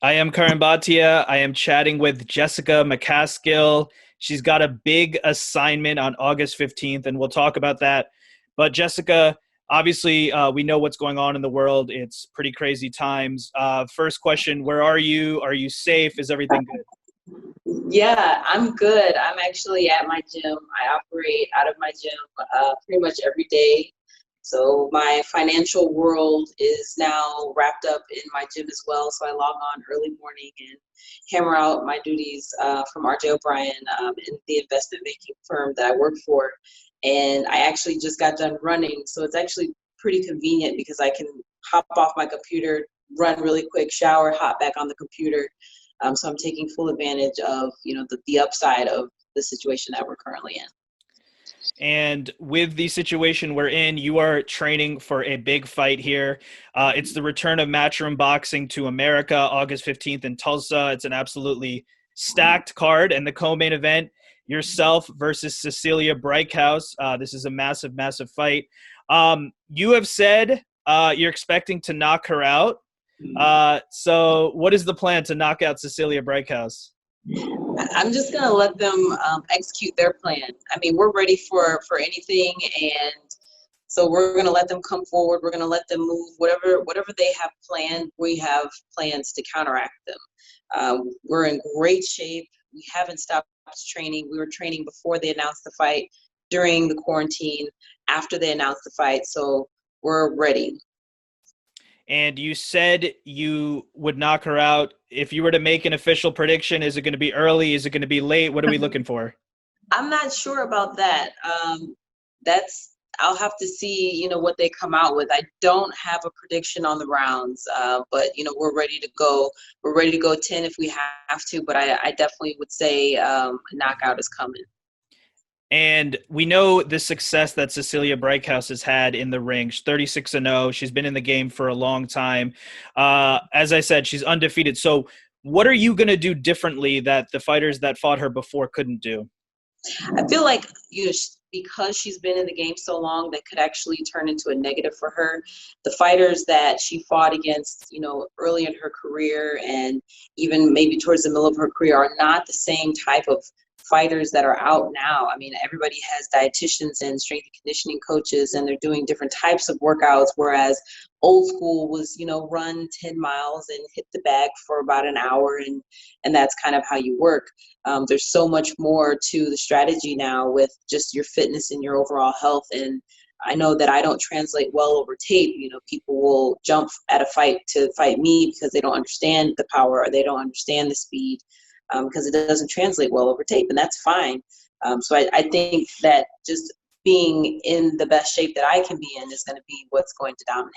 I am Curran Bhatia. I am chatting with Jessica McCaskill. She's got a big assignment on August 15th, and we'll talk about that. But Jessica, obviously, we know what's going on in the world. It's pretty crazy times. First question, where are you? Are you safe? Is everything good? Yeah, I'm good. I'm actually at my gym. I operate out of my gym pretty much every day. So my financial world is now wrapped up in my gym as well. So I log on early morning and hammer out my duties from RJ O'Brien in the investment banking firm that I work for. And I actually just got done running. So it's actually pretty convenient because I can hop off my computer, run really quick, shower, hop back on the computer. So I'm taking full advantage of, the upside of the situation that we're currently in. And with the situation we're in, you are training for a big fight here. It's the return of Matchroom Boxing to America, August 15th in Tulsa. It's an absolutely stacked card. And the co-main event, yourself versus Cecilia Braekhus. This is a massive, massive fight. You have said you're expecting to knock her out. So what is the plan to knock out Cecilia Braekhus? I'm just going to let them execute their plan. I mean, we're ready for anything. And so we're going to let them come forward. We're going to let them move. Whatever they have planned, we have plans to counteract them. We're in great shape. We haven't stopped training. We were training before they announced the fight, during the quarantine, after they announced the fight. So we're ready. And you said you would knock her out. If you were to make an official prediction, is it going to be early? Is it going to be late? What are we looking for? I'm not sure about that. I'll have to see, what they come out with. I don't have a prediction on the rounds, but we're ready to go. We're ready to go 10 if we have to, but I definitely would say a knockout is coming. And we know the success that Cecilia Braekhus has had in the ring. She's 36-0. She's been in the game for a long time. As I said, she's undefeated. So what are you going to do differently that the fighters that fought her before couldn't do? I feel like, because she's been in the game so long, that could actually turn into a negative for her. The fighters that she fought against, early in her career and even maybe towards the middle of her career are not the same type of fighters that are out now. I mean, everybody has dietitians and strength and conditioning coaches, and they're doing different types of workouts, whereas old school was, run 10 miles and hit the bag for about an hour, and that's kind of how you work. There's so much more to the strategy now with just your fitness and your overall health. And I know that I don't translate well over tape. People will jump at a fight to fight me because they don't understand the power or they don't understand the speed. Because it doesn't translate well over tape, and that's fine. So I think that just being in the best shape that I can be in is going to be what's going to dominate.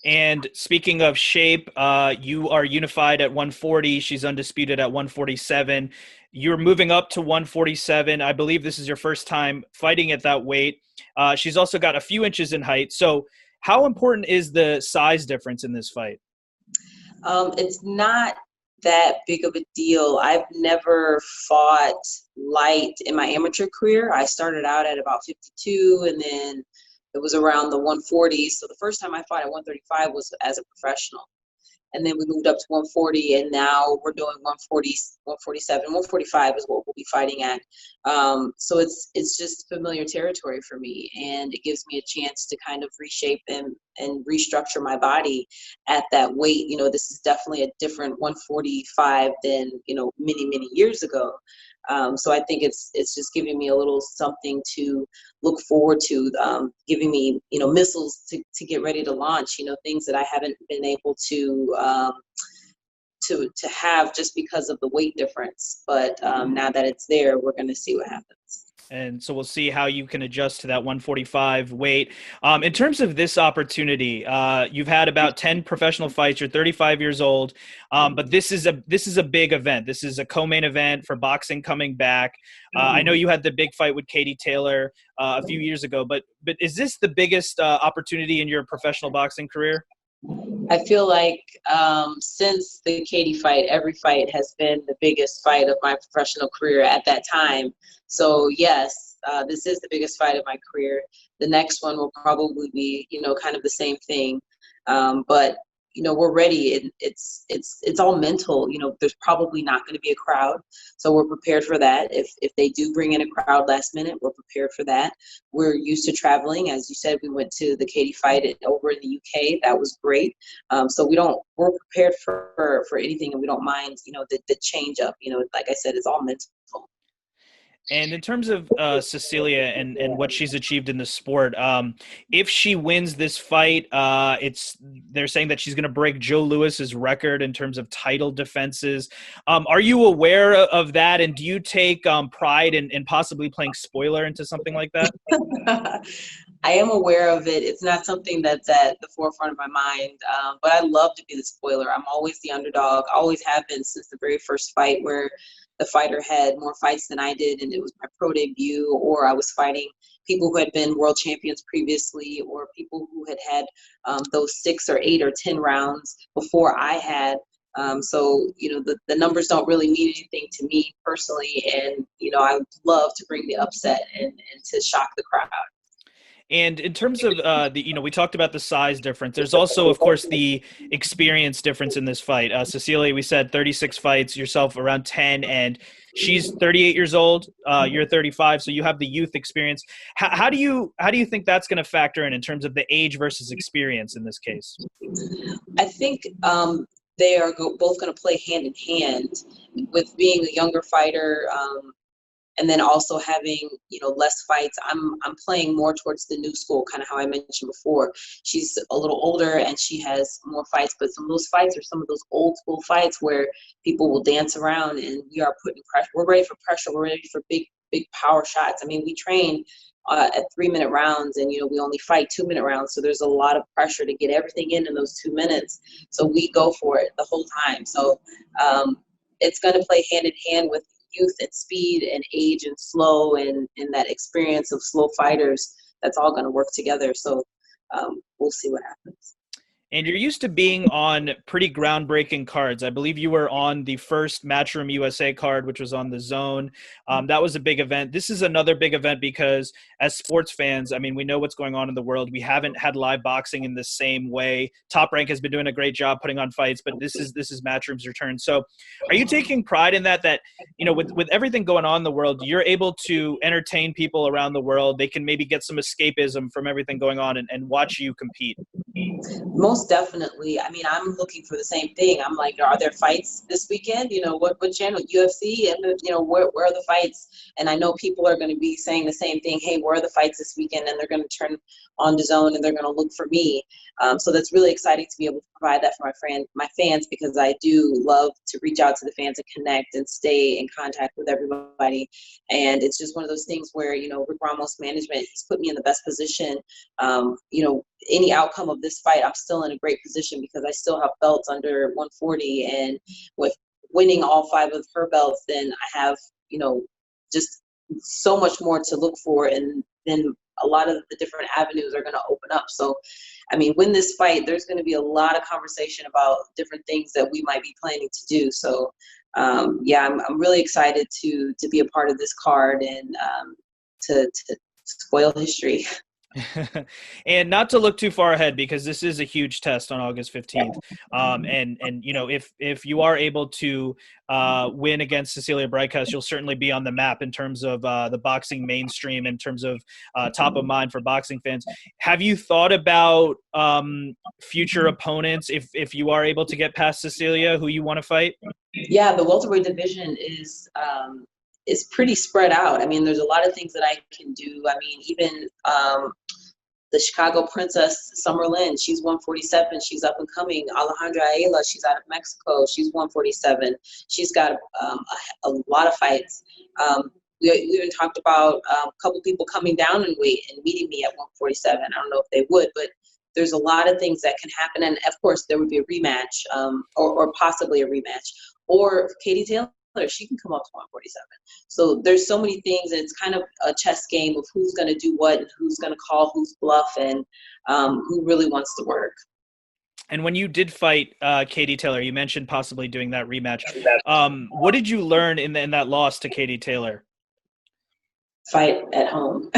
And speaking of shape, you are unified at 140. She's undisputed at 147. You're moving up to 147. I believe this is your first time fighting at that weight. She's also got a few inches in height. So how important is the size difference in this fight? It's not that big of a deal. I've never fought light in my amateur career. I started out at about 52, and then it was around the 140s. So the first time I fought at 135 was as a professional. And then we moved up to 140, and now we're doing 140, 147, 145 is what we'll be fighting at. So it's just familiar territory for me, and it gives me a chance to kind of reshape and restructure my body at that weight. This is definitely a different 145 than many years ago. So I think it's just giving me a little something to look forward to, giving me, missiles to get ready to launch, things that I haven't been able to have just because of the weight difference. But now that it's there, we're going to see what happens. And so we'll see how you can adjust to that 145 weight. In terms of this opportunity, you've had about 10 professional fights. You're 35 years old, but this is a big event. This is a co-main event for boxing coming back. I know you had the big fight with Katie Taylor a few years ago, but is this the biggest opportunity in your professional boxing career? I feel like since the Katie fight, every fight has been the biggest fight of my professional career at that time. So yes, this is the biggest fight of my career. The next one will probably be, kind of the same thing. But we're ready. And it's all mental. There's probably not going to be a crowd, so we're prepared for that. If they do bring in a crowd last minute, we're prepared for that. We're used to traveling. As you said, we went to the Katie fight over in the UK. That was great. So we're prepared for anything, and we don't mind, the change up. Like I said, it's all mental. And in terms of Cecilia and what she's achieved in the sport, if she wins this fight, they're saying that she's going to break Joe Louis's record in terms of title defenses. Are you aware of that? And do you take pride in possibly playing spoiler into something like that? I am aware of it. It's not something that's at the forefront of my mind, but I love to be the spoiler. I'm always the underdog, always have been since the very first fight, where the fighter had more fights than I did, and it was my pro debut, or I was fighting people who had been world champions previously, or people who had those 6 or 8 or 10 rounds before I had. So, the numbers don't really mean anything to me personally, and, I love to bring the upset and to shock the crowd. And in terms of we talked about the size difference. There's also, of course, the experience difference in this fight. Cecilia, we said 36 fights, yourself around 10, and she's 38 years old. You're 35, so you have the youth experience. How do you think that's going to factor in terms of the age versus experience in this case? I think they are both going to play hand in hand with being a younger fighter. And then also having, less fights. I'm playing more towards the new school, kind of how I mentioned before. She's a little older and she has more fights, but some of those fights are some of those old school fights where people will dance around, and we are putting pressure. We're ready for pressure. We're ready for big power shots. I mean, we train at 3-minute rounds, and, we only fight 2-minute rounds. So there's a lot of pressure to get everything in those 2 minutes. So we go for it the whole time. So it's going to play hand in hand with youth and speed and age and slow and that experience of slow fighters. That's all going to work together. So we'll see what happens. And you're used to being on pretty groundbreaking cards. I believe you were on the first Matchroom USA card, which was on the DAZN. That was a big event. This is another big event because as sports fans, I mean, we know what's going on in the world. We haven't had live boxing in the same way. Top Rank has been doing a great job putting on fights, but this is Matchroom's return. So are you taking pride in that, with everything going on in the world, you're able to entertain people around the world? They can maybe get some escapism from everything going on and watch you compete? Most definitely. I mean, I'm looking for the same thing. I'm like, are there fights this weekend? What channel? UFC? And, where are the fights? And I know people are going to be saying the same thing. Hey, where are the fights this weekend? And they're going to turn on DAZN and they're going to look for me. So that's really exciting to be able to provide that for my fans, because I do love to reach out to the fans and connect and stay in contact with everybody. And it's just one of those things where, Rick Ramos' management, he's put me in the best position. Any outcome of this fight, I'm still in a great position because I still have belts under 140, and with winning all 5 of her belts, then I have, just so much more to look for, and then a lot of the different avenues are going to open up. So, I mean, win this fight, there's going to be a lot of conversation about different things that we might be planning to do. So, I'm really excited to be a part of this card and to spoil history. And not to look too far ahead, because this is a huge test on August 15th. If you are able to win against Cecilia Braekhus, you'll certainly be on the map in terms of the boxing mainstream, in terms of top of mind for boxing fans. Have you thought about future opponents if you are able to get past Cecilia, who you want to fight? Yeah, the welterweight division is pretty spread out. I mean, there's a lot of things that I can do. I mean, even the Chicago Princess, Summer Lynn, she's 147. She's up and coming. Alejandra Ayala, she's out of Mexico. She's 147. She's got a lot of fights. We even talked about a couple people coming down in weight and meeting me at 147. I don't know if they would, but there's a lot of things that can happen. And of course, there would be a rematch or possibly a rematch. Or Katie Taylor, she can come up to 147. So there's so many things, and it's kind of a chess game of who's going to do what and who's going to call who's bluff, and who really wants to work. And when you did fight Katie Taylor, you mentioned possibly doing that rematch. What did you learn in that loss to Katie Taylor? Fight at home.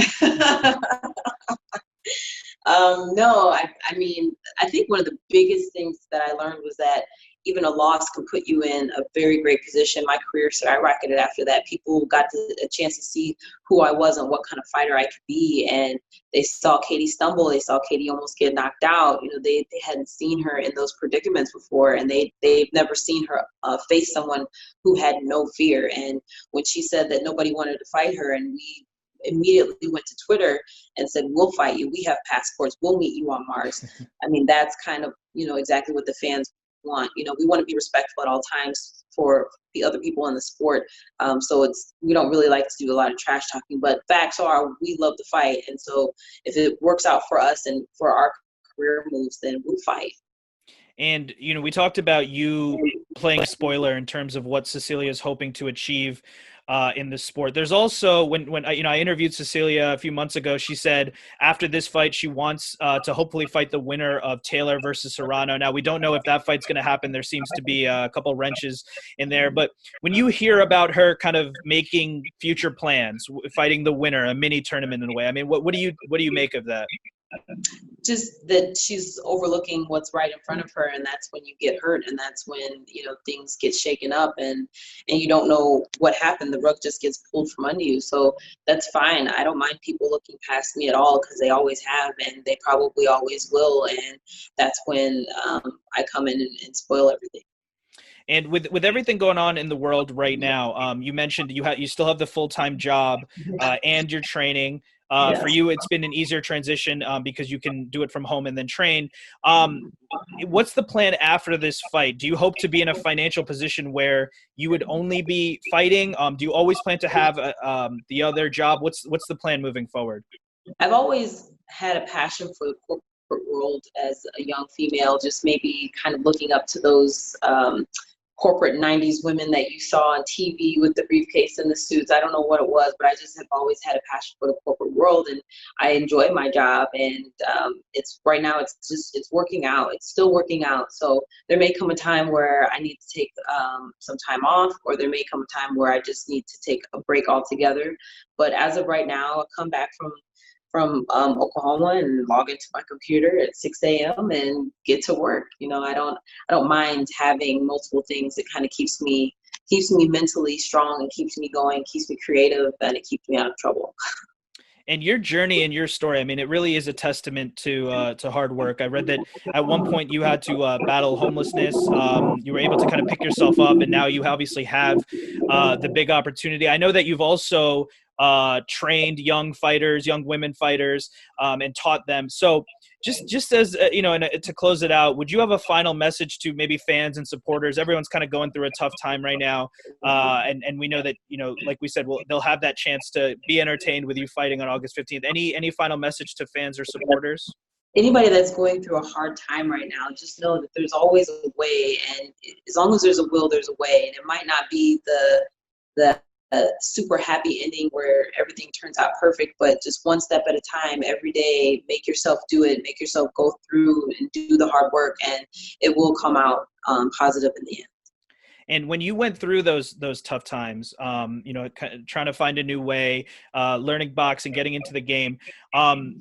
No, I mean, I think one of the biggest things that I learned was that even a loss can put you in a very great position. My career skyrocketed after that. People got a chance to see who I was and what kind of fighter I could be. And they saw Katie stumble. They saw Katie almost get knocked out. You know, they hadn't seen her in those predicaments before, and they've never seen her face someone who had no fear. And when she said that nobody wanted to fight her, and we immediately went to Twitter and said, we'll fight you. We have passports. We'll meet you on Mars. I mean, that's kind of, you know, exactly what the fans want. You know, we want to be respectful at all times for the other people in the sport. So we don't really like to do a lot of trash talking, but facts are we love to fight. And so if it works out for us and for our career moves, then we'll fight. And, you know, we talked about you playing a spoiler in terms of what Cecilia is hoping to achieve in the sport. There's also, when I interviewed Cecilia a few months ago, she said after this fight, she wants to hopefully fight the winner of Taylor versus Serrano. Now, we don't know if that fight's going to happen. There seems to be a couple wrenches in there. But when you hear about her kind of making future plans, fighting the winner, a mini tournament in a way, I mean, what do you make of that? Just that she's overlooking what's right in front of her, and that's when you get hurt, and that's when, you know, things get shaken up, and you don't know what happened. The rug just gets pulled from under you. So that's fine. I don't mind people looking past me at all, because they always have, and they probably always will. And that's when I come in and spoil everything. And with everything going on in the world right now, you mentioned you still have the full-time job and you're training. Yes. For you, it's been an easier transition because you can do it from home and then train. What's the plan after this fight? Do you hope to be in a financial position where you would only be fighting? Do you always plan to have the other job? What's the plan moving forward? I've always had a passion for the corporate world as a young female, just maybe kind of looking up to those corporate 90s women that you saw on TV with the briefcase and the suits. I don't know what it was, but I just have always had a passion for the corporate world, and I enjoy my job. And it's right now, it's working out. It's still working out. So there may come a time where I need to take some time off, or there may come a time where I just need to take a break altogether. But as of right now, I come back from Oklahoma and log into my computer at 6 a.m. and get to work. You know, I don't mind having multiple things. It kind of keeps me mentally strong and keeps me going, keeps me creative, and it keeps me out of trouble. And your journey and your story, I mean, it really is a testament to hard work. I read that at one point you had to battle homelessness. You were able to kind of pick yourself up, and now you obviously have the big opportunity. I know that you've also trained young women fighters, and taught them. So just as you know, and to close it out, would you have a final message to maybe fans and supporters? Everyone's kind of going through a tough time right now, and we know that, you know, like we said, they'll have that chance to be entertained with you fighting on August 15th. Any final message to fans or supporters? Anybody that's going through a hard time right now, just know that there's always a way, and as long as there's a will, there's a way. And it might not be the super happy ending where everything turns out perfect, but just one step at a time, every day, make yourself do it, make yourself go through and do the hard work, and it will come out positive in the end. And when you went through those tough times, you know, trying to find a new way, learning boxing, getting into the game,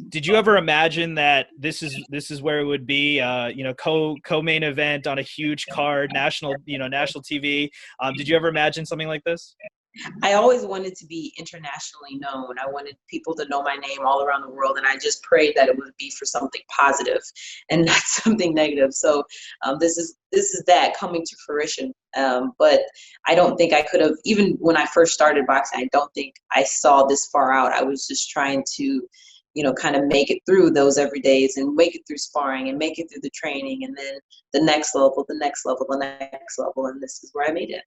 did you ever imagine that this is where it would be? You know, co-main event on a huge card, national TV. Did you ever imagine something like this? I always wanted to be internationally known. I wanted people to know my name all around the world, and I just prayed that it would be for something positive and not something negative. So this is that coming to fruition. But I don't think I could have, even when I first started boxing, I don't think I saw this far out. I was just trying to, you know, kind of make it through those every days, and make it through sparring, and make it through the training, and then the next level, the next level, the next level, and this is where I made it.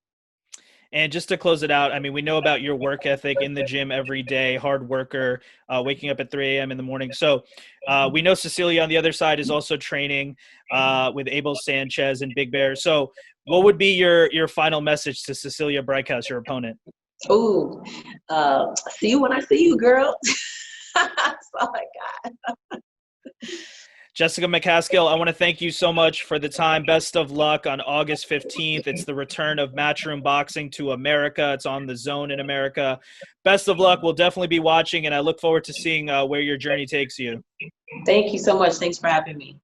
And just to close it out, I mean, we know about your work ethic in the gym every day, hard worker, waking up at 3 a.m. in the morning. So we know Cecilia on the other side is also training with Abel Sanchez and Big Bear. So what would be your final message to Cecilia Braekhus, your opponent? Oh, see you when I see you, girl. That's all I got. Jessica McCaskill, I want to thank you so much for the time. Best of luck on August 15th. It's the return of Matchroom Boxing to America. It's on the DAZN in America. Best of luck. We'll definitely be watching, and I look forward to seeing where your journey takes you. Thank you so much. Thanks for having me.